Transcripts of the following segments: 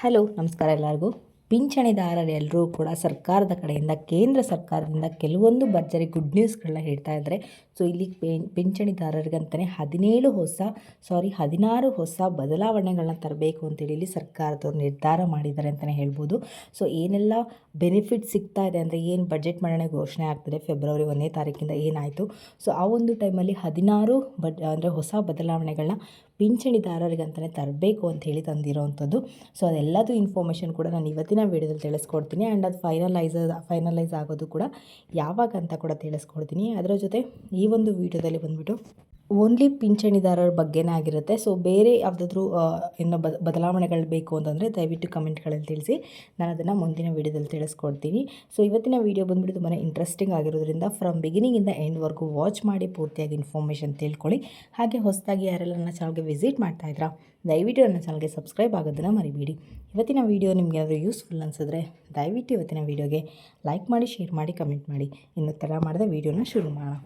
Hello ನಮಸ್ಕಾರ ಎಲ್ಲರಿಗೂ. ಪಿಂಚಣಿದಾರರೆಲ್ಲರೂ ಕೂಡ ಸರ್ಕಾರದ ಕಡೆಯಿಂದ ಕೇಂದ್ರ ಸರ್ಕಾರದಿಂದ ಕೆಲವೊಂದು ಭರ್ಜರಿ ಗುಡ್ ನ್ಯೂಸ್ಗಳನ್ನ ಹೇಳ್ತಾ ಇದ್ದಾರೆ. ಸೊ ಇಲ್ಲಿ ಪಿಂಚಣಿದಾರರಿಗಂತಲೇ 16 ಹೊಸ ಬದಲಾವಣೆಗಳನ್ನ ತರಬೇಕು ಅಂತೇಳಿ ಇಲ್ಲಿ ಸರ್ಕಾರದವರು ನಿರ್ಧಾರ ಮಾಡಿದ್ದಾರೆ ಅಂತಲೇ ಹೇಳ್ಬೋದು. ಸೊ ಏನೆಲ್ಲ ಬೆನಿಫಿಟ್ ಸಿಗ್ತಾ ಇದೆ ಅಂದರೆ ಏನು ಬಜೆಟ್ ಮಂಡನೆ ಘೋಷಣೆ ಆಗ್ತದೆ ಫೆಬ್ರವರಿ 1ನೇ ತಾರೀಕಿಂದ ಏನಾಯಿತು. ಸೊ ಆ ಒಂದು ಟೈಮಲ್ಲಿ 16 ಹೊಸ ಬದಲಾವಣೆಗಳನ್ನ ಪಿಂಚಣಿದಾರರಿಗಂತಲೇ ತರಬೇಕು ಅಂತ ಹೇಳಿ ತಂದಿರೋವಂಥದ್ದು. ಸೊ ಅದೆಲ್ಲದು ಇನ್ಫಾರ್ಮೇಷನ್ ಕೂಡ ನಾನು ಇವತ್ತಿನ ವೀಡಿಯೋದಲ್ಲಿ ತಿಳಿಸ್ಕೊಡ್ತೀನಿ. ಆ್ಯಂಡ್ ಅದು ಫೈನಲೈಸ್ ಆಗೋದು ಕೂಡ ಯಾವಾಗ ಅಂತ ಕೂಡ ತಿಳಿಸ್ಕೊಡ್ತೀನಿ. ಅದರ ಜೊತೆ ಈ ಒಂದು ವೀಡಿಯೋದಲ್ಲಿ ಬಂದುಬಿಟ್ಟು ಓನ್ಲಿ ಪಿಂಚಣಿದಾರರ ಬಗ್ಗೆನೇ ಆಗಿರುತ್ತೆ. ಸೊ ಬೇರೆ ಯಾವುದಾದ್ರೂ ಇನ್ನು ಬದಲಾವಣೆಗಳು ಬೇಕು ಅಂತಂದರೆ ದಯವಿಟ್ಟು ಕಮೆಂಟ್ಗಳಲ್ಲಿ ತಿಳಿಸಿ, ನಾನು ಅದನ್ನು ಮುಂದಿನ ವೀಡಿಯೋದಲ್ಲಿ ತಿಳಿಸ್ಕೊಡ್ತೀನಿ. ಸೊ ಇವತ್ತಿನ ವೀಡಿಯೋ ಬಂದುಬಿಟ್ಟು ತುಂಬಾ ಇಂಟ್ರೆಸ್ಟಿಂಗ್ ಆಗಿರೋದ್ರಿಂದ ಫ್ರಮ್ ಬಿಗಿನಿಂಗಿಂದ ಎಂಡ್ವರೆಗೂ ವಾಚ್ ಮಾಡಿ ಪೂರ್ತಿಯಾಗಿ ಇನ್ಫಾರ್ಮೇಷನ್ ತಿಳ್ಕೊಳ್ಳಿ. ಹಾಗೆ ಹೊಸದಾಗಿ ಯಾರೆಲ್ಲ ನನ್ನ ಚಾನಲ್ಗೆ ವಿಸಿಟ್ ಮಾಡ್ತಾಯಿದ್ರಾ ದಯವಿಟ್ಟು ನನ್ನ ಚಾನಲ್ಗೆ ಸಬ್ಸ್ಕ್ರೈಬ್ ಆಗೋದನ್ನು ಮರಿಬೇಡಿ. ಇವತ್ತಿನ ವೀಡಿಯೋ ನಿಮಗೆ ಏನಾದರೂ ಯೂಸ್ಫುಲ್ ಅನಿಸಿದ್ರೆ ದಯವಿಟ್ಟು ಇವತ್ತಿನ ವೀಡಿಯೋಗೆ ಲೈಕ್ ಮಾಡಿ, ಶೇರ್ ಮಾಡಿ, ಕಮೆಂಟ್ ಮಾಡಿ. ಇನ್ನು ತಡ ಮಾಡಿದ ವೀಡಿಯೋನ ಶುರು ಮಾಡೋಣ.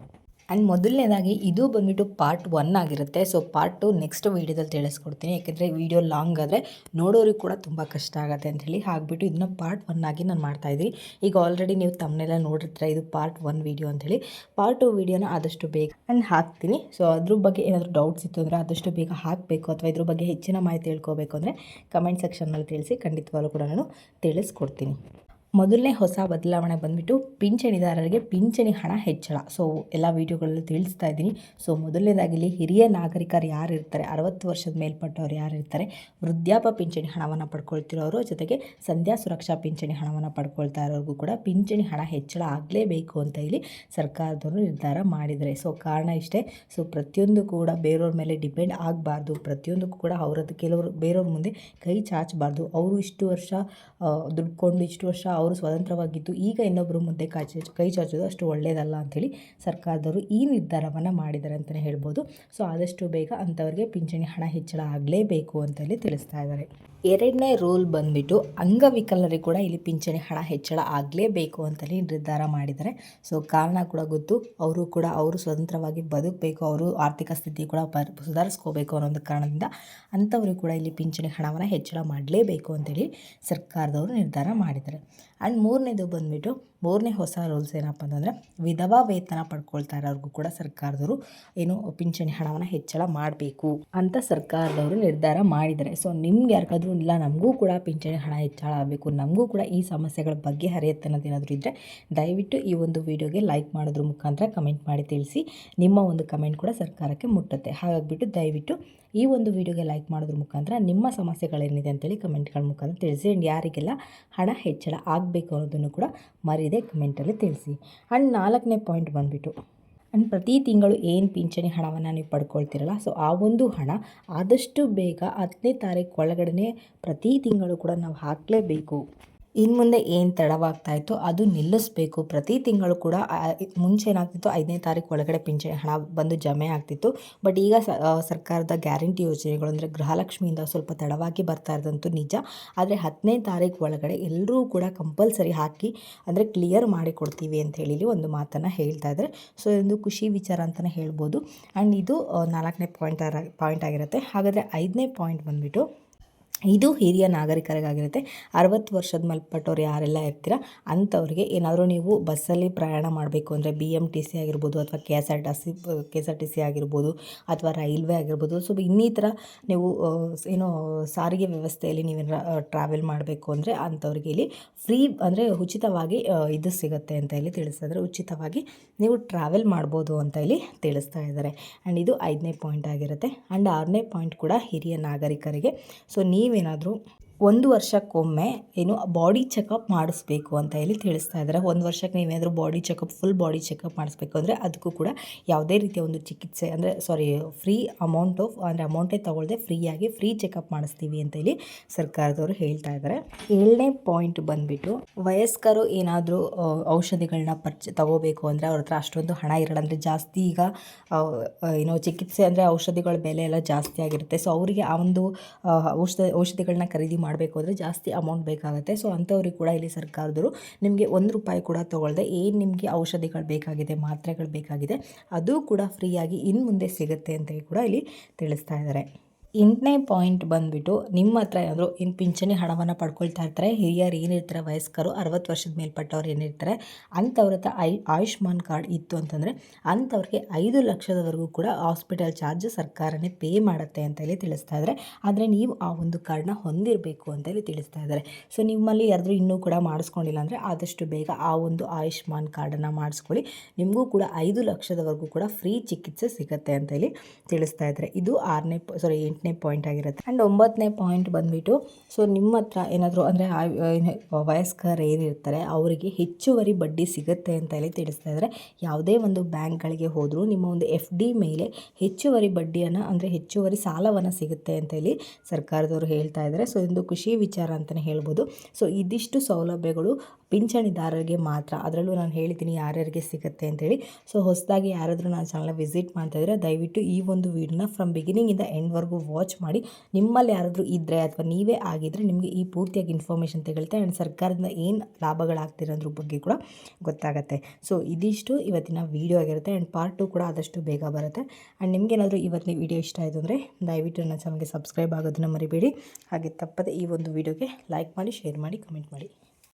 ಆ್ಯಂಡ್ ಮೊದಲನೇದಾಗಿ ಇದು ಬಂದುಬಿಟ್ಟು ಪಾರ್ಟ್ 1 ಆಗಿರುತ್ತೆ. ಸೊ ಪಾರ್ಟ್ 2 ನೆಕ್ಸ್ಟ್ ವೀಡಿಯೋದಲ್ಲಿ ತಿಳಿಸ್ಕೊಡ್ತೀನಿ. ಯಾಕೆಂದರೆ ವೀಡಿಯೋ ಲಾಂಗ್ ಆದರೆ ನೋಡೋರಿಗೆ ಕೂಡ ತುಂಬ ಕಷ್ಟ ಆಗುತ್ತೆ ಅಂಥೇಳಿ ಹಾಗಿಬಿಟ್ಟು ಇದನ್ನು ಪಾರ್ಟ್ 1 ಆಗಿ ನಾನು ಮಾಡ್ತಾಯಿದ್ದೀನಿ. ಈಗ ಆಲ್ರೆಡಿ ನೀವು ತಮ್ಮನೆಲ್ಲ ನೋಡಿರ್ತೀರ, ಇದು ಪಾರ್ಟ್ 1 ವೀಡಿಯೋ ಅಂಥೇಳಿ. ಪಾರ್ಟ್ 2 ವೀಡಿಯೋನ ಆದಷ್ಟು ಬೇಗ ನಾನು ಹಾಕ್ತೀನಿ. ಸೊ ಅದ್ರ ಬಗ್ಗೆ ಏನಾದರೂ ಡೌಟ್ಸ್ ಇತ್ತು ಅಂದರೆ ಆದಷ್ಟು ಬೇಗ ಹಾಕಬೇಕು ಅಥವಾ ಇದ್ರ ಬಗ್ಗೆ ಹೆಚ್ಚಿನ ಮಾಹಿತಿ ತಿಳ್ಕೋಬೇಕು ಅಂದರೆ ಕಮೆಂಟ್ ಸೆಕ್ಷನ್ನಲ್ಲಿ ತಿಳಿಸಿ, ಖಂಡಿತವಾಗ್ಲೂ ಕೂಡ ನಾನು ತಿಳಿಸ್ಕೊಡ್ತೀನಿ. ಮೊದಲನೇ ಹೊಸ ಬದಲಾವಣೆ ಬಂದುಬಿಟ್ಟು ಪಿಂಚಣಿದಾರರಿಗೆ ಪಿಂಚಣಿ ಹಣ ಹೆಚ್ಚಳ. ಸೊ ಎಲ್ಲ ವೀಡಿಯೋಗಳಲ್ಲೂ ತಿಳಿಸ್ತಾ ಇದ್ದೀನಿ. ಸೊ ಮೊದಲನೇದಾಗಿ ಹಿರಿಯ ನಾಗರಿಕರು ಯಾರು ಇರ್ತಾರೆ, 60 ವರ್ಷದ ಮೇಲ್ಪಟ್ಟವ್ರು ಯಾರು ಇರ್ತಾರೆ, ವೃದ್ಧಾಪ್ಯ ಪಿಂಚಣಿ ಹಣವನ್ನು ಪಡ್ಕೊಳ್ತಿರೋರು, ಜೊತೆಗೆ ಸಂಧ್ಯಾ ಸುರಕ್ಷಾ ಪಿಂಚಣಿ ಹಣವನ್ನು ಪಡ್ಕೊಳ್ತಾ ಇರೋರಿಗೂ ಕೂಡ ಪಿಂಚಣಿ ಹಣ ಹೆಚ್ಚಳ ಆಗಲೇಬೇಕು ಅಂತ ಇಲ್ಲಿ ಸರ್ಕಾರದವರು ನಿರ್ಧಾರ ಮಾಡಿದ್ದಾರೆ. ಸೊ ಕಾರಣ ಇಷ್ಟೇ. ಸೊ ಪ್ರತಿಯೊಂದು ಕೂಡ ಬೇರೆಯವ್ರ ಮೇಲೆ ಡಿಪೆಂಡ್ ಆಗಬಾರ್ದು, ಪ್ರತಿಯೊಂದಕ್ಕೂ ಕೂಡ ಕೆಲವರು ಬೇರೆಯವ್ರ ಮುಂದೆ ಕೈ ಚಾಚಬಾರ್ದು. ಅವರು ಇಷ್ಟು ವರ್ಷ ದುಡ್ಕೊಂಡು ಇಷ್ಟು ವರ್ಷ ಅವರು ಸ್ವತಂತ್ರವಾಗಿದ್ದು ಈಗ ಇನ್ನೊಬ್ಬರು ಮುಂದೆ ಕೈ ಚಾಚೋದು ಅಷ್ಟು ಒಳ್ಳೆಯದಲ್ಲ ಅಂಥೇಳಿ ಸರ್ಕಾರದವರು ಈ ನಿರ್ಧಾರವನ್ನು ಮಾಡಿದ್ದಾರೆ ಅಂತಲೇ ಹೇಳ್ಬೋದು. ಸೊ ಆದಷ್ಟು ಬೇಗ ಅಂಥವ್ರಿಗೆ ಪಿಂಚಣಿ ಹಣ ಹೆಚ್ಚಳ ಆಗಲೇಬೇಕು ಅಂತೇಳಿ ತಿಳಿಸ್ತಾ ಇದ್ದಾರೆ. ಎರಡನೇ ರೂಲ್ ಬಂದುಬಿಟ್ಟು ಅಂಗವಿಕಲರಿಗೆ ಕೂಡ ಇಲ್ಲಿ ಪಿಂಚಣಿ ಹಣ ಹೆಚ್ಚಳ ಆಗಲೇಬೇಕು ಅಂತೇಳಿ ನಿರ್ಧಾರ ಮಾಡಿದ್ದಾರೆ. ಸೊ ಕಾರಣ ಕೂಡ ಗೊತ್ತು, ಅವರು ಸ್ವತಂತ್ರವಾಗಿ ಬದುಕಬೇಕು, ಅವರು ಆರ್ಥಿಕ ಸ್ಥಿತಿ ಕೂಡ ಸುಧಾರಿಸ್ಕೋಬೇಕು ಅನ್ನೋ ಒಂದು ಕಾರಣದಿಂದ ಅಂಥವ್ರಿಗೆ ಕೂಡ ಇಲ್ಲಿ ಪಿಂಚಣಿ ಹಣವನ್ನು ಹೆಚ್ಚಳ ಮಾಡಲೇಬೇಕು ಅಂತೇಳಿ ಸರ್ಕಾರದವರು ನಿರ್ಧಾರ ಮಾಡಿದ್ದಾರೆ. ಆ್ಯಂಡ್ ಮೂರನೇ ಹೊಸ ರೂಲ್ಸ್ ಏನಪ್ಪ ಅಂತಂದರೆ ವಿಧವಾ ವೇತನ ಪಡ್ಕೊಳ್ತಾ ಇರೋರಿಗೂ ಕೂಡ ಸರ್ಕಾರದವರು ಪಿಂಚಣಿ ಹಣವನ್ನು ಹೆಚ್ಚಳ ಮಾಡಬೇಕು ಅಂತ ಸರ್ಕಾರದವರು ನಿರ್ಧಾರ ಮಾಡಿದ್ದಾರೆ. ಸೊ ನಿಮ್ಗೆ ಯಾರಿಗಾದ್ರೂ ಇಲ್ಲ ನಮಗೂ ಕೂಡ ಪಿಂಚಣಿ ಹಣ ಹೆಚ್ಚಳ ಆಗಬೇಕು, ನಮಗೂ ಕೂಡ ಈ ಸಮಸ್ಯೆಗಳ ಬಗ್ಗೆ ಹರಿಯುತ್ತೆ ಅನ್ನೋದೇನಾದರೂ ಇದ್ದರೆ ದಯವಿಟ್ಟು ಈ ಒಂದು ವಿಡಿಯೋಗೆ ಲೈಕ್ ಮಾಡೋದ್ರ ಮುಖಾಂತರ ಕಮೆಂಟ್ ಮಾಡಿ ತಿಳಿಸಿ. ನಿಮ್ಮ ಒಂದು ಕಮೆಂಟ್ ಕೂಡ ಸರ್ಕಾರಕ್ಕೆ ಮುಟ್ಟುತ್ತೆ. ಹಾಗಾಗಿಬಿಟ್ಟು ದಯವಿಟ್ಟು ಈ ಒಂದು ವಿಡಿಯೋಗೆ ಲೈಕ್ ಮಾಡೋದ್ರ ಮುಖಾಂತರ ನಿಮ್ಮ ಸಮಸ್ಯೆಗಳೇನಿದೆ ಅಂತೇಳಿ ಕಮೆಂಟ್ಗಳ ಮುಖಾಂತರ ತಿಳಿಸಿ. ಆ್ಯಂಡ್ ಯಾರಿಗೆಲ್ಲ ಹಣ ಹೆಚ್ಚಳ ಆಗಬೇಕು ಅನ್ನೋದನ್ನು ಕೂಡ ಮರೀದೆ ಕಮೆಂಟಲ್ಲಿ ತಿಳಿಸಿ. ಆ್ಯಂಡ್ 4ನೇ ಪಾಯಿಂಟ್ ಬಂದುಬಿಟ್ಟು ಪ್ರತಿ ತಿಂಗಳು ಏನು ಪಿಂಚಣಿ ಹಣವನ್ನು ನೀವು ಪಡ್ಕೊಳ್ತೀರಲ್ಲ, ಸೊ ಆ ಒಂದು ಹಣ ಆದಷ್ಟು ಬೇಗ 10ನೇ ತಾರೀಕು ಒಳಗಡೆ ಪ್ರತಿ ತಿಂಗಳು ಕೂಡ ನಾವು ಹಾಕಲೇಬೇಕು. ಇನ್ನು ಮುಂದೆ ಏನು ತಡವಾಗ್ತಾಯಿತ್ತು ಅದು ನಿಲ್ಲಿಸಬೇಕು. ಪ್ರತಿ ತಿಂಗಳು ಕೂಡ ಮುಂಚೆ ಏನಾಗ್ತಿತ್ತು 5ನೇ ತಾರೀಕು ಒಳಗಡೆ ಪಿಂಚಣಿ ಹಣ ಬಂದು ಜಮೆ ಆಗ್ತಿತ್ತು. ಬಟ್ ಈಗ ಸರ್ಕಾರದ ಗ್ಯಾರಂಟಿ ಯೋಜನೆಗಳು ಅಂದರೆ ಗೃಹಲಕ್ಷ್ಮಿಯಿಂದ ಸ್ವಲ್ಪ ತಡವಾಗಿ ಬರ್ತಾ ಇರೋದಂತೂ ನಿಜ. ಆದರೆ 10ನೇ ತಾರೀಕು ಒಳಗಡೆ ಎಲ್ಲರೂ ಕೂಡ ಕಂಪಲ್ಸರಿ ಹಾಕಿ ಅಂದರೆ ಕ್ಲಿಯರ್ ಮಾಡಿ ಕೊಡ್ತೀವಿ ಅಂತ ಹೇಳಿ ಒಂದು ಮಾತನ್ನು ಹೇಳ್ತಾ ಇದ್ದಾರೆ. ಸೊ ಇದೊಂದು ಖುಷಿ ವಿಚಾರ ಅಂತಲೇ ಹೇಳ್ಬೋದು. ಆ್ಯಂಡ್ ಇದು 4ನೇ ಪಾಯಿಂಟ್ ಆಗಿರುತ್ತೆ. ಹಾಗಾದರೆ 5ನೇ ಪಾಯಿಂಟ್ ಬಂದುಬಿಟ್ಟು ಇದು ಹಿರಿಯ ನಾಗರಿಕರಿಗಾಗಿರುತ್ತೆ. 60 ವರ್ಷದ ಮೇಲ್ಪಟ್ಟವ್ರು ಯಾರೆಲ್ಲ ಇರ್ತೀರ ಅಂಥವ್ರಿಗೆ ಏನಾದರೂ ನೀವು ಬಸ್ಸಲ್ಲಿ ಪ್ರಯಾಣ ಮಾಡಬೇಕು ಅಂದರೆ BMTC ಆಗಿರ್ಬೋದು ಅಥವಾ KSRTC ಆಗಿರ್ಬೋದು ಅಥವಾ ರೈಲ್ವೆ ಆಗಿರ್ಬೋದು. ಸೊ ಇನ್ನಿತರ ನೀವು ಸಾರಿಗೆ ವ್ಯವಸ್ಥೆಯಲ್ಲಿ ನೀವೇನು ಟ್ರಾವೆಲ್ ಮಾಡಬೇಕು ಅಂದರೆ ಅಂಥವ್ರಿಗೆ ಇಲ್ಲಿ ಫ್ರೀ ಅಂದರೆ ಉಚಿತವಾಗಿ ಇದು ಸಿಗುತ್ತೆ ಅಂತ ಇಲ್ಲಿ ತಿಳಿಸಿದ್ರೆ ಉಚಿತವಾಗಿ ನೀವು ಟ್ರಾವೆಲ್ ಮಾಡ್ಬೋದು ಅಂತ ಇಲ್ಲಿ ತಿಳಿಸ್ತಾ ಇದ್ದಾರೆ. ಆ್ಯಂಡ್ ಇದು 5ನೇ ಪಾಯಿಂಟ್ ಆಗಿರುತ್ತೆ. ಆ್ಯಂಡ್ 6ನೇ ಪಾಯಿಂಟ್ ಕೂಡ ಹಿರಿಯ ನಾಗರಿಕರಿಗೆ. ಸೊ ನೀವೇನಾದರೂ 1 ವರ್ಷಕ್ಕೊಮ್ಮೆ ಬಾಡಿ ಚೆಕಪ್ ಮಾಡಿಸ್ಬೇಕು ಅಂತ ಹೇಳಿ ತಿಳಿಸ್ತಾ ಇದ್ದಾರೆ. 1 ವರ್ಷಕ್ಕೆ ನೀವೇನಾದರೂ ಫುಲ್ ಬಾಡಿ ಚೆಕಪ್ ಮಾಡಿಸ್ಬೇಕು ಅಂದರೆ ಅದಕ್ಕೂ ಕೂಡ ಯಾವುದೇ ರೀತಿಯ ಒಂದು ಚಿಕಿತ್ಸೆ ಅಂದರೆ ಫ್ರೀ ಅಮೌಂಟೇ ತೊಗೊಳ್ಳದೆ ಫ್ರೀ ಚೆಕಪ್ ಮಾಡಿಸ್ತೀವಿ ಅಂತ ಹೇಳಿ ಸರ್ಕಾರದವರು ಹೇಳ್ತಾ ಇದ್ದಾರೆ. 7ನೇ ಪಾಯಿಂಟ್ ಬಂದುಬಿಟ್ಟು ವಯಸ್ಕರು ಏನಾದರೂ ಔಷಧಿಗಳನ್ನ ತಗೋಬೇಕು ಅಂದರೆ ಅವ್ರ ಹತ್ರ ಅಷ್ಟೊಂದು ಹಣ ಇರಲ್ಲ. ಅಂದರೆ ಜಾಸ್ತಿ ಈಗ ಚಿಕಿತ್ಸೆ ಅಂದರೆ ಔಷಧಿಗಳ ಬೆಲೆ ಎಲ್ಲ ಜಾಸ್ತಿ ಆಗಿರುತ್ತೆ. ಸೊ ಅವರಿಗೆ ಆ ಒಂದು ಔಷಧಿಗಳನ್ನ ಖರೀದಿ ಮಾಡಬೇಕು ಅಂದರೆ ಜಾಸ್ತಿ ಅಮೌಂಟ್ ಬೇಕಾಗುತ್ತೆ. ಸೊ ಅಂಥವ್ರಿಗೆ ಕೂಡ ಇಲ್ಲಿ ಸರ್ಕಾರದವರು ನಿಮಗೆ ₹1 ಕೂಡ ತೊಗೊಳ್ಳದೆ ಏನು ನಿಮಗೆ ಔಷಧಿಗಳು ಬೇಕಾಗಿದೆ, ಮಾತ್ರೆಗಳು ಬೇಕಾಗಿದೆ ಅದು ಕೂಡ ಫ್ರೀಯಾಗಿ ಇನ್ನು ಮುಂದೆ ಸಿಗುತ್ತೆ ಅಂತ ಕೂಡ ಇಲ್ಲಿ ತಿಳಿಸ್ತಾ ಇದ್ದಾರೆ. ಎಂಟನೇ ಪಾಯಿಂಟ್ ಬಂದುಬಿಟ್ಟು ನಿಮ್ಮ ಹತ್ರ ಏನಾದರೂ ಏನು ಪಿಂಚಣಿ ಹಣವನ್ನು ಪಡ್ಕೊಳ್ತಾ ಇರ್ತಾರೆ, ಹಿರಿಯರು ಏನಿರ್ತಾರೆ, ವಯಸ್ಕರು 60 ವರ್ಷದ ಮೇಲ್ಪಟ್ಟವ್ರು ಏನಿರ್ತಾರೆ ಅಂಥವ್ರ ಹತ್ರ ಆಯುಷ್ಮಾನ್ ಕಾರ್ಡ್ ಇತ್ತು ಅಂತಂದರೆ ಅಂಥವ್ರಿಗೆ 5 ಲಕ್ಷದವರೆಗೂ ಕೂಡ ಹಾಸ್ಪಿಟಲ್ ಚಾರ್ಜ್ ಸರ್ಕಾರನೇ ಪೇ ಮಾಡುತ್ತೆ ಅಂತ ಹೇಳಿ ತಿಳಿಸ್ತಾ ಇದ್ದಾರೆ. ಆದರೆ ನೀವು ಆ ಒಂದು ಕಾರ್ಡ್ನ ಹೊಂದಿರಬೇಕು ಅಂತ ಹೇಳಿ ತಿಳಿಸ್ತಾ ಇದ್ದಾರೆ. ಸೊ ನಿಮ್ಮಲ್ಲಿ ಯಾರಾದರೂ ಇನ್ನೂ ಕೂಡ ಮಾಡಿಸ್ಕೊಂಡಿಲ್ಲ ಅಂದರೆ ಆದಷ್ಟು ಬೇಗ ಆ ಒಂದು ಆಯುಷ್ಮಾನ್ ಕಾರ್ಡನ್ನು ಮಾಡಿಸ್ಕೊಳ್ಳಿ. ನಿಮಗೂ ಕೂಡ 5 ಲಕ್ಷದವರೆಗೂ ಕೂಡ ಫ್ರೀ ಚಿಕಿತ್ಸೆ ಸಿಗುತ್ತೆ ಅಂತ ಹೇಳಿ ತಿಳಿಸ್ತಾ ಇದ್ದಾರೆ. ಇದು 8ನೇ ಪಾಯಿಂಟ್ ಆಗಿರುತ್ತೆ. ಆ್ಯಂಡ್ 9ನೇ ಪಾಯಿಂಟ್ ಬಂದುಬಿಟ್ಟು ಸೊ ನಿಮ್ಮ ಹತ್ರ ಏನಾದರೂ ಅಂದರೆ ವಯಸ್ಕರು ಏನಿರ್ತಾರೆ ಅವರಿಗೆ ಹೆಚ್ಚುವರಿ ಬಡ್ಡಿ ಸಿಗುತ್ತೆ ಅಂತ ಹೇಳಿ ತಿಳಿಸ್ತಾ ಇದ್ದಾರೆ. ಯಾವುದೇ ಒಂದು ಬ್ಯಾಂಕ್ಗಳಿಗೆ ಹೋದರೂ ನಿಮ್ಮ ಒಂದು FD ಮೇಲೆ ಹೆಚ್ಚುವರಿ ಬಡ್ಡಿಯನ್ನು ಅಂದರೆ ಹೆಚ್ಚುವರಿ ಸಾಲವನ್ನು ಸಿಗುತ್ತೆ ಅಂತ ಹೇಳಿ ಸರ್ಕಾರದವರು ಹೇಳ್ತಾ ಇದ್ದಾರೆ. ಸೊ ಇದೊಂದು ಖುಷಿ ವಿಚಾರ ಅಂತಲೇ ಹೇಳ್ಬೋದು. ಸೊ ಇದಿಷ್ಟು ಸೌಲಭ್ಯಗಳು ಪಿಂಚಣಿದಾರರಿಗೆ ಮಾತ್ರ. ಅದರಲ್ಲೂ ನಾನು ಹೇಳಿದ್ದೀನಿ ಯಾರ್ಯಾರಿಗೆ ಸಿಗುತ್ತೆ ಅಂತೇಳಿ. ಸೊ ಹೊಸದಾಗಿ ಯಾರಾದರೂ ನನ್ನ ಚಾನಲ್ನ ವಿಸಿಟ್ ಮಾಡ್ತಾಯಿದ್ರೆ ದಯವಿಟ್ಟು ಈ ಒಂದು ವೀಡಿಯೋನ ಫ್ರಮ್ ಬಿಗಿನಿಂಗಿಂದ ಎಂಡ್ವರೆಗೂ ವಾಚ್ ಮಾಡಿ. ನಿಮ್ಮಲ್ಲಿ ಯಾರಾದರೂ ಇದ್ದರೆ ಅಥವಾ ನೀವೇ ಆಗಿದ್ದರೆ ನಿಮಗೆ ಈ ಪೂರ್ತಿಯಾಗಿ ಇನ್ಫಾರ್ಮೇಷನ್ ತಗೊಳ್ತೆ ಆ್ಯಂಡ್ ಸರ್ಕಾರದಿಂದ ಏನು ಲಾಭಗಳಾಗ್ತಿರೋದ್ರ ಬಗ್ಗೆ ಕೂಡ ಗೊತ್ತಾಗುತ್ತೆ. ಸೊ ಇದಿಷ್ಟು ಇವತ್ತಿನ ವೀಡಿಯೋ ಆಗಿರುತ್ತೆ ಆ್ಯಂಡ್ ಪಾರ್ಟ್ 2 ಕೂಡ ಆದಷ್ಟು ಬೇಗ ಬರುತ್ತೆ. ಆ್ಯಂಡ್ ನಿಮಗೇನಾದರೂ ಇವತ್ತಿನ ವೀಡಿಯೋ ಇಷ್ಟ ಆಯಿತು ಅಂದರೆ ದಯವಿಟ್ಟು ನನ್ನ ಚಾನಲ್ಗೆ ಸಬ್ಸ್ಕ್ರೈಬ್ ಆಗೋದನ್ನು ಮರಿಬೇಡಿ. ಹಾಗೆ ತಪ್ಪದೆ ಈ ಒಂದು ವೀಡಿಯೋಗೆ ಲೈಕ್ ಮಾಡಿ, ಶೇರ್ ಮಾಡಿ, ಕಮೆಂಟ್ ಮಾಡಿ.